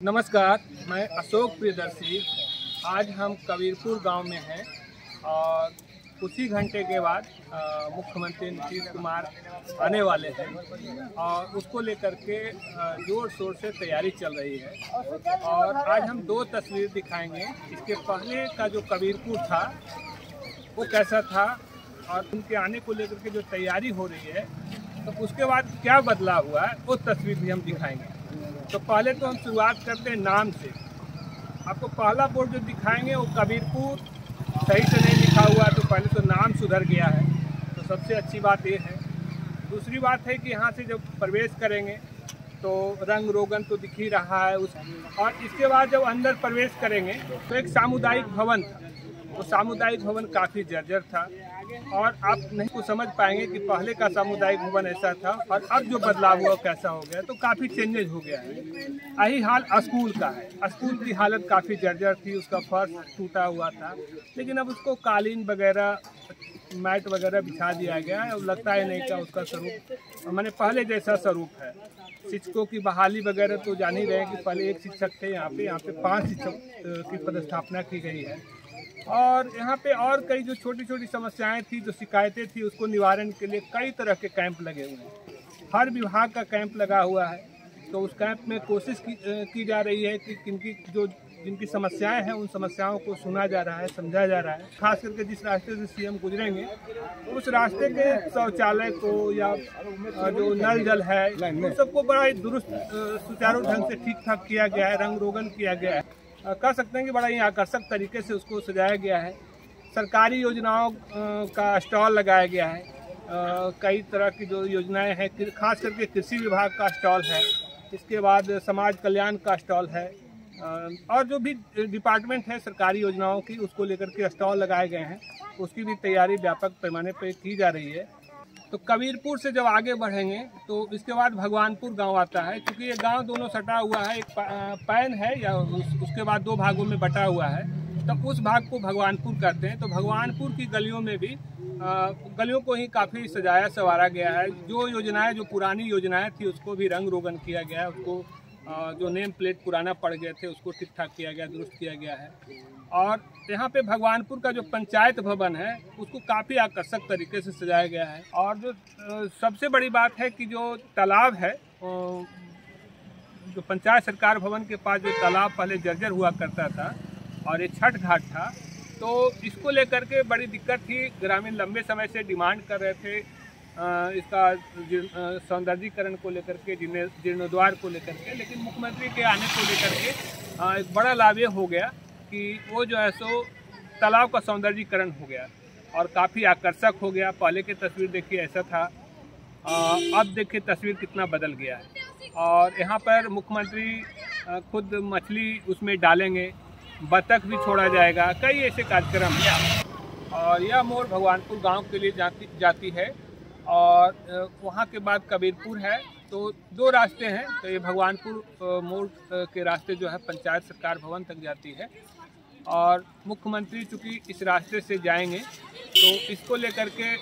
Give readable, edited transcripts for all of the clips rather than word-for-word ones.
नमस्कार, मैं अशोक प्रियदर्शी। आज हम कबीरपुर गांव में हैं और कुछ ही घंटे के बाद मुख्यमंत्री नीतीश कुमार आने वाले हैं और उसको लेकर के जोर शोर से तैयारी चल रही है। और आज हम दो तस्वीर दिखाएंगे। इसके पहले का जो कबीरपुर था वो कैसा था और उनके आने को लेकर के जो तैयारी हो रही है तो उसके बाद क्या बदलाव हुआ है वो तस्वीर भी हम दिखाएंगे। तो पहले तो हम शुरुआत करते हैं नाम से। आपको पहला बोर्ड जो दिखाएंगे वो कबीरपुर सही से नहीं लिखा हुआ है, तो पहले तो नाम सुधर गया है, तो सबसे अच्छी बात ये है। दूसरी बात है कि यहाँ से जब प्रवेश करेंगे तो रंग रोगन तो दिख ही रहा है और इसके बाद जब अंदर प्रवेश करेंगे तो एक सामुदायिक भवन था। वो सामुदायिक भवन काफ़ी जर्जर था और आप नहीं को समझ पाएंगे कि पहले का सामुदायिक भवन ऐसा था और अब जो बदलाव हुआ कैसा हो गया, तो काफ़ी चेंजेज हो गया है। यही हाल स्कूल का है। स्कूल की हालत काफ़ी जर्जर थी, उसका फर्श टूटा हुआ था, लेकिन अब उसको कालीन वगैरह मैट वगैरह बिछा दिया गया है और लगता है नहीं का उसका स्वरूप मैंने पहले जैसा स्वरूप है। शिक्षकों की बहाली वगैरह तो जान ही रहे कि पहले एक शिक्षक थे, यहाँ पे 5 शिक्षक की पदस्थापना की गई है। और यहाँ पे और कई जो छोटी छोटी समस्याएं थी, जो शिकायतें थी, उसको निवारण के लिए कई तरह के कैंप लगे हुए हैं। हर विभाग का कैंप लगा हुआ है, तो उस कैंप में कोशिश की जा रही है कि जिनकी समस्याएं हैं उन समस्याओं को सुना जा रहा है, समझा जा रहा है। खास करके जिस रास्ते से सीएम गुजरेंगे उस रास्ते के शौचालय को या जो नल जल है उन सबको बड़ा ही दुरुस्त सुचारू ढंग से ठीक ठाक किया गया है, रंग रोगन किया गया है। कह सकते हैं कि बड़ा ही आकर्षक तरीके से उसको सजाया गया है। सरकारी योजनाओं का स्टॉल लगाया गया है। कई तरह की जो योजनाएं हैं, खास करके कृषि विभाग का स्टॉल है, इसके बाद समाज कल्याण का स्टॉल है और जो भी डिपार्टमेंट है सरकारी योजनाओं की उसको लेकर के स्टॉल लगाए गए हैं। उसकी भी तैयारी व्यापक पैमाने पर की जा रही है। तो कबीरपुर से जब आगे बढ़ेंगे तो इसके बाद भगवानपुर गांव आता है, क्योंकि ये गांव दोनों सटा हुआ है। एक पैन है या उसके बाद 2 भागों में बटा हुआ है, तो उस भाग को भगवानपुर कहते हैं। तो भगवानपुर की गलियों में भी गलियों को ही काफ़ी सजाया संवारा गया है। जो योजनाएं जो पुरानी योजनाएं थी उसको भी रंग रोगन किया गया है। उसको जो नेम प्लेट पुराना पड़ गए थे उसको ठीक ठाक किया गया, दुरुस्त किया गया है। और यहाँ पे भगवानपुर का जो पंचायत भवन है उसको काफ़ी आकर्षक तरीके से सजाया गया है। और जो सबसे बड़ी बात है कि जो तालाब है, जो पंचायत सरकार भवन के पास जो तालाब पहले जर्जर हुआ करता था और ये छठ घाट था, तो इसको लेकर के बड़ी दिक्कत थी। ग्रामीण लंबे समय से डिमांड कर रहे थे इसका सौंदर्यीकरण को लेकर के, जीर्णोद्वार को लेकर के। लेकिन मुख्यमंत्री के आने को लेकर के एक बड़ा लाभ ये हो गया कि वो जो है सो तालाब का सौंदर्यीकरण हो गया और काफ़ी आकर्षक हो गया। पहले की तस्वीर देखिए ऐसा था, अब देखिए तस्वीर कितना बदल गया है। और यहाँ पर मुख्यमंत्री खुद मछली उसमें डालेंगे, बतख भी छोड़ा जाएगा, कई ऐसे कार्यक्रम हैं। और यह मोड़ भगवानपुर गांव के लिए जाती है और वहाँ के बाद कबीरपुर है। तो 2 रास्ते हैं, तो ये भगवानपुर मोड़ के रास्ते जो है पंचायत सरकार भवन तक जाती है। और मुख्यमंत्री चूँकि इस रास्ते से जाएंगे तो इसको लेकर के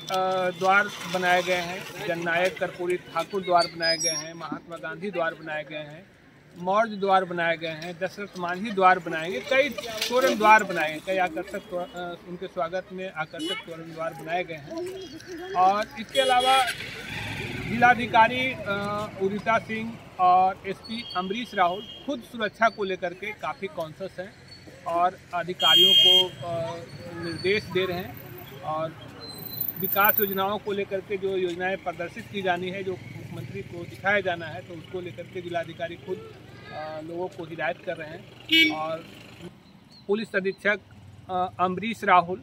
द्वार बनाए गए हैं। जननायक कर्पूरी ठाकुर द्वार बनाए गए हैं, महात्मा गांधी द्वार बनाए गए हैं, मौर्य द्वार बनाए गए हैं, दशरथ मांझी द्वार बनाएंगे, कई तोरण द्वार बनाएंगे, कई आकर्षक उनके स्वागत में आकर्षक तोरण द्वार बनाए गए हैं। और इसके अलावा जिलाधिकारी उदिता सिंह और एसपी अमरीश राहुल खुद सुरक्षा को लेकर के काफ़ी कॉन्शियस हैं और अधिकारियों को निर्देश दे रहे हैं। और विकास योजनाओं को लेकर के जो योजनाएं प्रदर्शित की जानी है, जो मुख्यमंत्री को दिखाया जाना है, तो उसको लेकर के जिलाधिकारी खुद लोगों को हिदायत कर रहे हैं। और पुलिस अधीक्षक अमरीश राहुल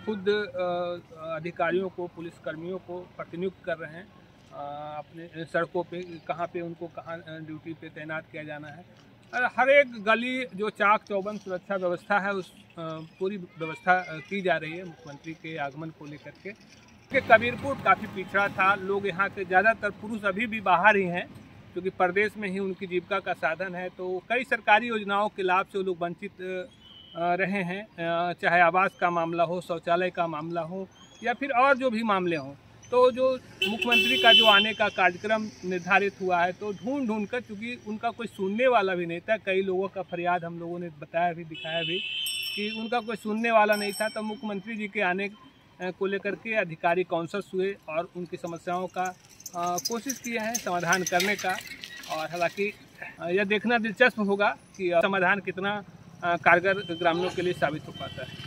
खुद अधिकारियों को, पुलिसकर्मियों को प्रतिनियुक्त कर रहे हैं अपने सड़कों पे, कहाँ पे उनको कहाँ ड्यूटी पे तैनात किया जाना है। हर एक गली जो चाक चौबंद सुरक्षा व्यवस्था है उस पूरी व्यवस्था की जा रही है मुख्यमंत्री के आगमन को लेकर के। कबीरपुर काफ़ी पिछड़ा था, लोग यहाँ के ज़्यादातर पुरुष अभी भी बाहर ही हैं, क्योंकि प्रदेश में ही उनकी जीविका का साधन है। तो कई सरकारी योजनाओं के लाभ से वो लोग वंचित रहे हैं, चाहे आवास का मामला हो, शौचालय का मामला हो या फिर और जो भी मामले हों। तो जो मुख्यमंत्री का जो आने का कार्यक्रम निर्धारित हुआ है, तो ढूंढ कर, चूँकि उनका कोई सुनने वाला भी नहीं था, कई लोगों का फरियाद हम लोगों ने बताया भी, दिखाया भी कि उनका कोई सुनने वाला नहीं था, तो मुख्यमंत्री जी के आने को लेकर के अधिकारी कॉन्शस हुए और उनकी समस्याओं का कोशिश किए हैं समाधान करने का। और हालांकि यह देखना दिलचस्प होगा कि समाधान कितना कारगर ग्रामीणों के लिए साबित हो पाता है।